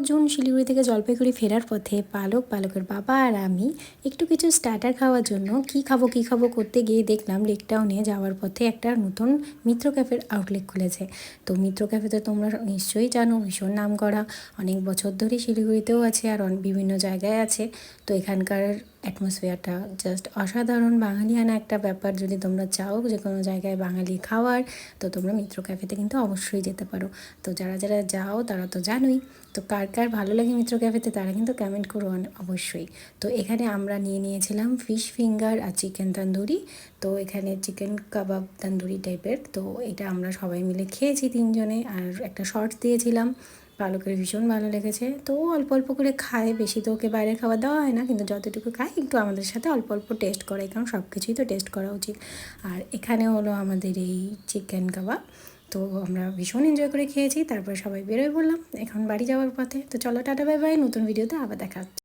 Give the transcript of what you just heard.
June Siliguri থেকে জলপাইগুড়ি ফেরার পথে পালকের বাবা আর আমি একটু কিছু স্টার্টার খাওয়ার জন্য কী খাবো করতে গিয়ে দেখলাম লেকটাউনে যাওয়ার পথে একটা নতুন মিত্র ক্যাফের আউটলেট খুলেছে। তো মিত্র ক্যাফে তো তোমরা নিশ্চয়ই জানো, ভীষণ নাম করা, অনেক বছর ধরে শিলিগুড়িতেও আছে আর বিভিন্ন জায়গায় আছে। তো এখানকার অ্যাটমসফিয়ারটা জাস্ট অসাধারণ, বাঙালিয়ানা একটা ব্যাপার। যদি তোমরা চাও যে কোনো জায়গায় বাঙালি খাওয়ার, তো তোমরা মিত্র ক্যাফেতে কিন্তু অবশ্যই যেতে পারো। তো যারা যারা যাও তারা তো জানোই। তো কার কার ভালো লাগে মিত্র ক্যাফেতে তারা কিন্তু কমেন্ট করো অবশ্যই। তো এখানে আমরা নিয়েছিলাম ফিশ ফিঙ্গার আর চিকেন তন্দুরি। তো এখানে চিকেন কাবাব তন্দুরি টাইপের, তো এটা আমরা সবাই মিলে খেয়েছি তিনজনে, আর একটা শর্টস দিয়েছিলাম। পালকের ভীষণ ভালো লেগেছে, তো অল্প অল্প করে খায়, বেশি তো ওকে বাইরের খাবার দেওয়া হয় না, কিন্তু যতটুকু খায় একটু আমাদের সাথে অল্প অল্প টেস্ট করে, কারণ সব কিছুই তো টেস্ট করা উচিত। আর এখানে হলো আমাদের এই চিকেন কাবাব। তো আমরা ভীষণ এনজয় করে খেয়েছি, তারপরে সবাই বেরোয় পড়লাম এখন বাড়ি যাওয়ার পথে। তো চলো, টাটা বাই বাই, নতুন ভিডিওতে আবার দেখা হচ্ছে।